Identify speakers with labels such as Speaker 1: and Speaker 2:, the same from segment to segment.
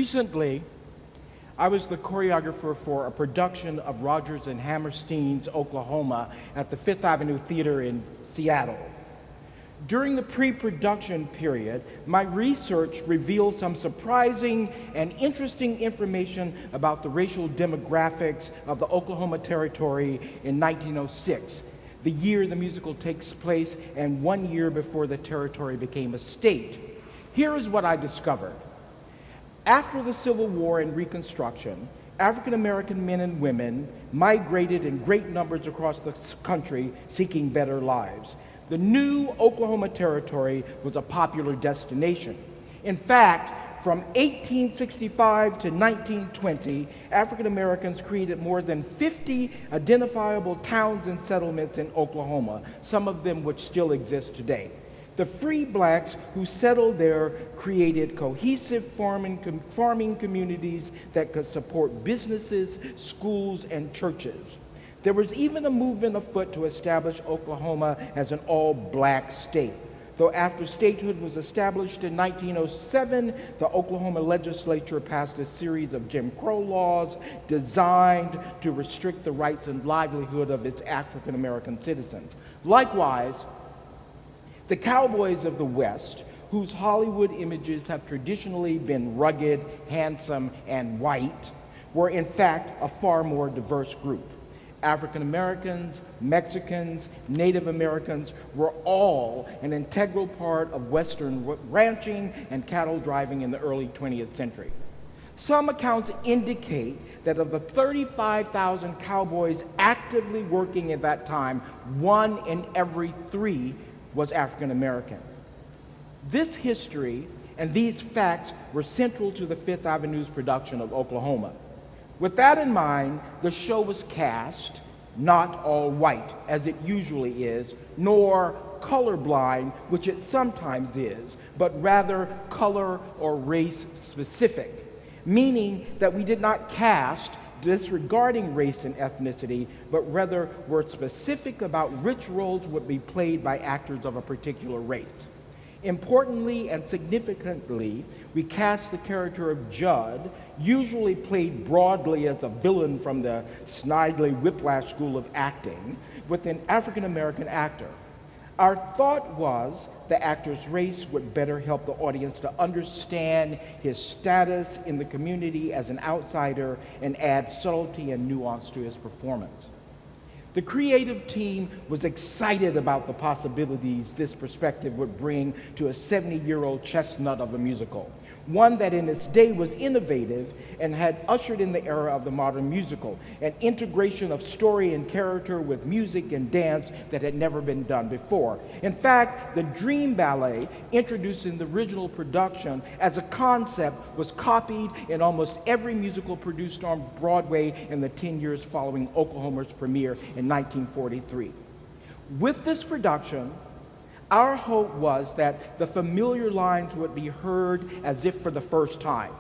Speaker 1: Recently, I was the choreographer for a production of Rodgers and Hammerstein's Oklahoma at the Fifth Avenue Theater in Seattle. During the pre-production period, my research revealed some surprising and interesting information about the racial demographics of the Oklahoma Territory in 1906, the year the musical takes place and 1 year before the territory became a state. Here is what I discovered. After the Civil War and Reconstruction, African American men and women migrated in great numbers across the country seeking better lives. The new Oklahoma Territory was a popular destination. In fact, from 1865 to 1920, African Americans created more than 50 identifiable towns and settlements in Oklahoma, some of them which still exist today. The free blacks who settled there created cohesive farming communities that could support businesses, schools, and churches. There was even a movement afoot to establish Oklahoma as an all-black state. Though after statehood was established in 1907, the Oklahoma legislature passed a series of Jim Crow laws designed to restrict the rights and livelihood of its African American citizens. Likewise, the cowboys of the West, whose Hollywood images have traditionally been rugged, handsome, and white, were in fact a far more diverse group. African Americans, Mexicans, Native Americans were all an integral part of Western ranching and cattle driving in the early 20th century. Some accounts indicate that of the 35,000 cowboys actively working at that time, 1 in every 3 was African American. This history and these facts were central to the Fifth Avenue's production of Oklahoma. With that in mind, the show was cast not all white, as it usually is, nor colorblind, which it sometimes is, but rather color or race specific, meaning that we did not cast disregarding race and ethnicity, but rather were specific about which roles would be played by actors of a particular race. Importantly and significantly, we cast the character of Judd, usually played broadly as a villain from the Snidely Whiplash School of Acting, with an African American actor. Our thought was the actor's race would better help the audience to understand his status in the community as an outsider and add subtlety and nuance to his performance. The creative team was excited about the possibilities this perspective would bring to a 70-year-old chestnut of a musical, one that in its day was innovative and had ushered in the era of the modern musical, an integration of story and character with music and dance that had never been done before. In fact, the Dream Ballet, introduced in the original production as a concept, was copied in almost every musical produced on Broadway in the 10 years following Oklahoma's premiere in 1943. With this production, our hope was that the familiar lines would be heard as if for the first time,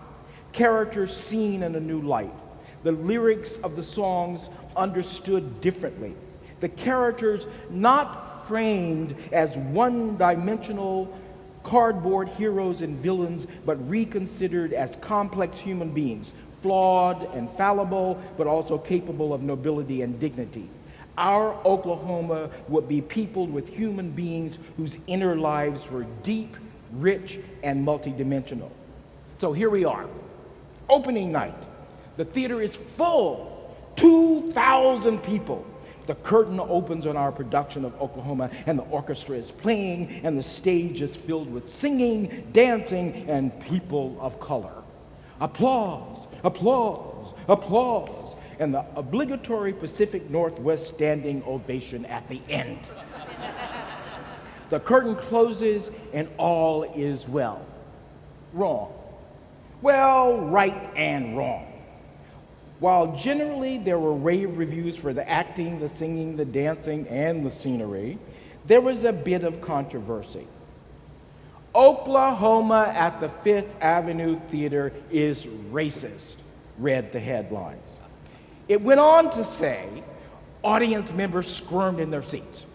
Speaker 1: characters seen in a new light, the lyrics of the songs understood differently, the characters not framed as one-dimensional cardboard heroes and villains, but reconsidered as complex human beings, flawed and fallible, but also capable of nobility and dignity. Our Oklahoma would be peopled with human beings whose inner lives were deep, rich, and multidimensional. So here we are, opening night. The theater is full, 2,000 people. The curtain opens on our production of Oklahoma, and the orchestra is playing, and the stage is filled with singing, dancing, and people of color. Applause, applause, applause, and the obligatory Pacific Northwest standing ovation at the end. The curtain closes, and all is well. Wrong. Well, right and wrong. While generally there were rave reviews for the acting, the singing, the dancing, and the scenery, there was a bit of controversy. Oklahoma at the Fifth Avenue Theater is racist, read the headlines. It went on to say, audience members squirmed in their seats.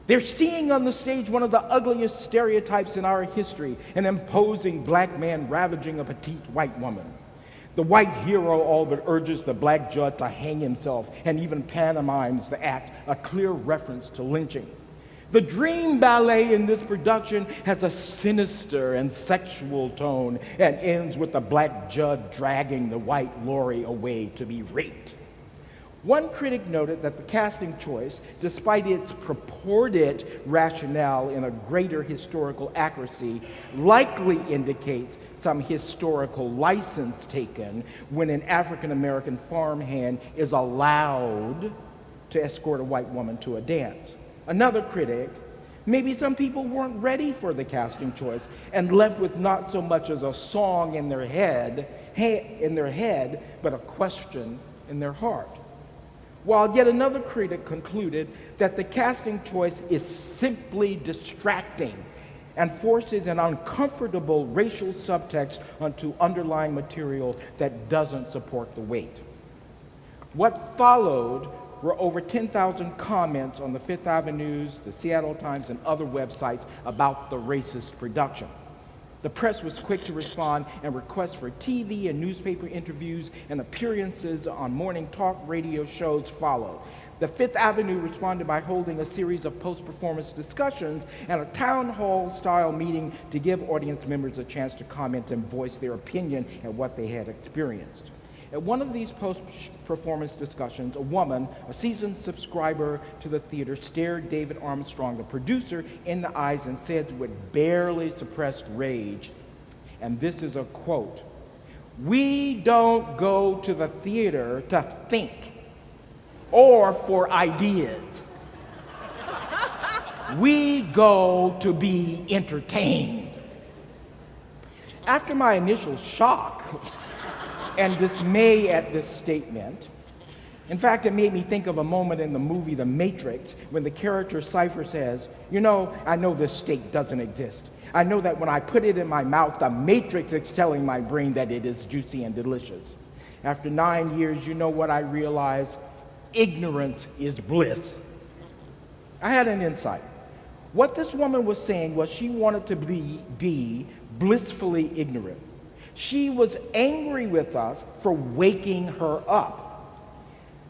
Speaker 1: They're seeing on the stage one of the ugliest stereotypes in our history, an imposing black man ravaging a petite white woman. The white hero all but urges the black judge to hang himself and even pantomimes the act, a clear reference to lynching. The dream ballet in this production has a sinister and sexual tone and ends with the black judge dragging the white Laurie away to be raped. One critic noted that the casting choice, despite its purported rationale in a greater historical accuracy, likely indicates some historical license taken when an African-American farmhand is allowed to escort a white woman to a dance. Another critic, maybe some people weren't ready for the casting choice and left with not so much as a song in their head, but a question in their heart. While yet another critic concluded that the casting choice is simply distracting and forces an uncomfortable racial subtext onto underlying material that doesn't support the weight. What followed were over 10,000 comments on the Fifth Avenue's, the Seattle Times, and other websites about the racist production. The press was quick to respond, and requests for TV and newspaper interviews and appearances on morning talk radio shows followed. The Fifth Avenue responded by holding a series of post-performance discussions and a town hall-style meeting to give audience members a chance to comment and voice their opinion and what they had experienced. At one of these post-performance discussions, a woman, a seasoned subscriber to the theater, stared David Armstrong, the producer, in the eyes and said with barely suppressed rage, and this is a quote, "We don't go to the theater to think or for ideas. We go to be entertained." After my initial shock and dismay at this statement, in fact, it made me think of a moment in the movie The Matrix when the character Cypher says, "You know, I know this steak doesn't exist. I know that when I put it in my mouth, the Matrix is telling my brain that it is juicy and delicious." After 9 years, you know what I realized? Ignorance is bliss. I had an insight. What this woman was saying was she wanted to be blissfully ignorant. She was angry with us for waking her up.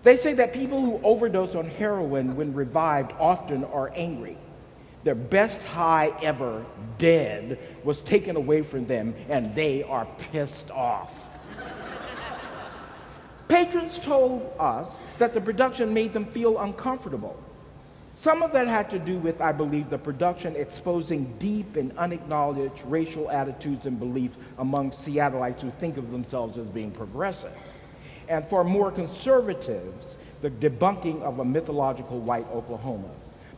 Speaker 1: They say that people who overdose on heroin when revived often are angry. Their best high ever, dead, was taken away from them, and they are pissed off. Patrons told us that the production made them feel uncomfortable. Some of that had to do with, I believe, the production exposing deep and unacknowledged racial attitudes and beliefs among Seattleites who think of themselves as being progressive. And for more conservatives, the debunking of a mythological white Oklahoma.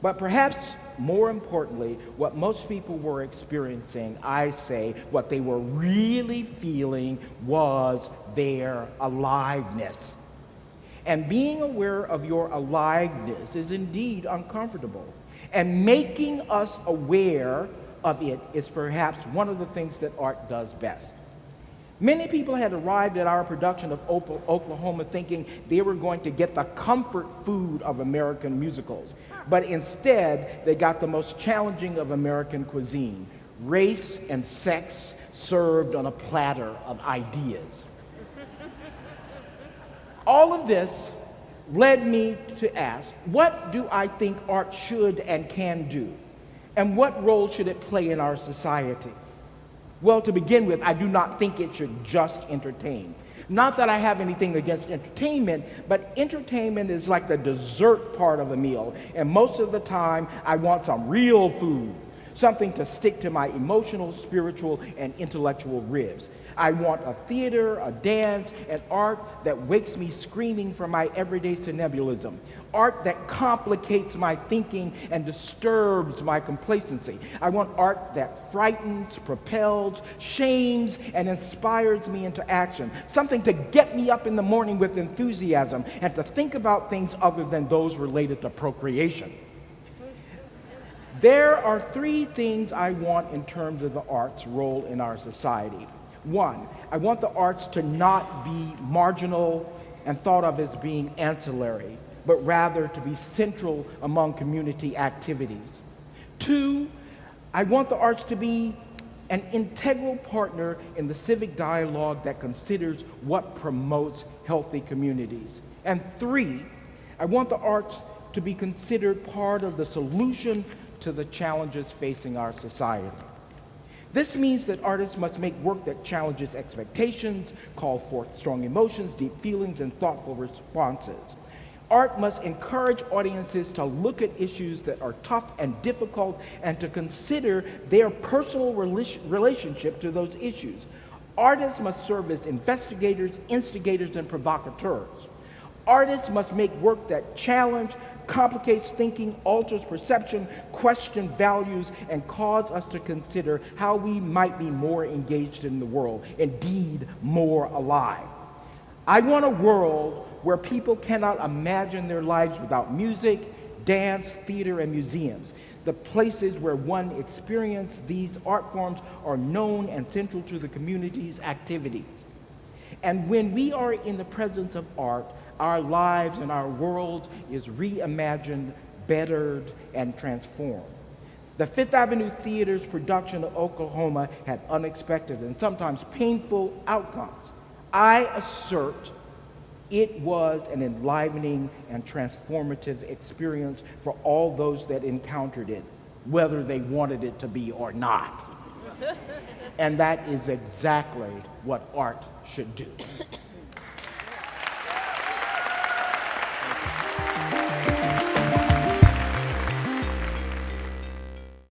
Speaker 1: But perhaps more importantly, what most people were experiencing, I say, what they were really feeling was their aliveness. And being aware of your aliveness is indeed uncomfortable. And making us aware of it is perhaps one of the things that art does best. Many people had arrived at our production of Oklahoma thinking they were going to get the comfort food of American musicals. But instead, they got the most challenging of American cuisine, race and sex served on a platter of ideas. All of this led me to ask, what do I think art should and can do? And what role should it play in our society? Well, to begin with, I do not think it should just entertain. Not that I have anything against entertainment, but entertainment is like the dessert part of a meal. And most of the time, I want some real food, something to stick to my emotional, spiritual, and intellectual ribs. I want a theater, a dance, and art that wakes me screaming from my everyday somnambulism. Art that complicates my thinking and disturbs my complacency. I want art that frightens, propels, shames, and inspires me into action. Something to get me up in the morning with enthusiasm and to think about things other than those related to procreation. There are three things I want in terms of the arts' role in our society. One, I want the arts to not be marginal and thought of as being ancillary, but rather to be central among community activities. 2, I want the arts to be an integral partner in the civic dialogue that considers what promotes healthy communities. And 3, I want the arts to be considered part of the solution to the challenges facing our society. This means that artists must make work that challenges expectations, call forth strong emotions, deep feelings, and thoughtful responses. Art must encourage audiences to look at issues that are tough and difficult and to consider their personal relationship to those issues. Artists must serve as investigators, instigators, and provocateurs. Artists must make work that challenges, complicates thinking, alters perception, questions values, and cause us to consider how we might be more engaged in the world, indeed more alive. I want a world where people cannot imagine their lives without music, dance, theater, and museums. The places where one experiences these art forms are known and central to the community's activities. And when we are in the presence of art, our lives and our world is reimagined, bettered, and transformed. The Fifth Avenue Theater's production of Oklahoma had unexpected and sometimes painful outcomes. I assert it was an enlivening and transformative experience for all those that encountered it, whether they wanted it to be or not. And that is exactly what art should do.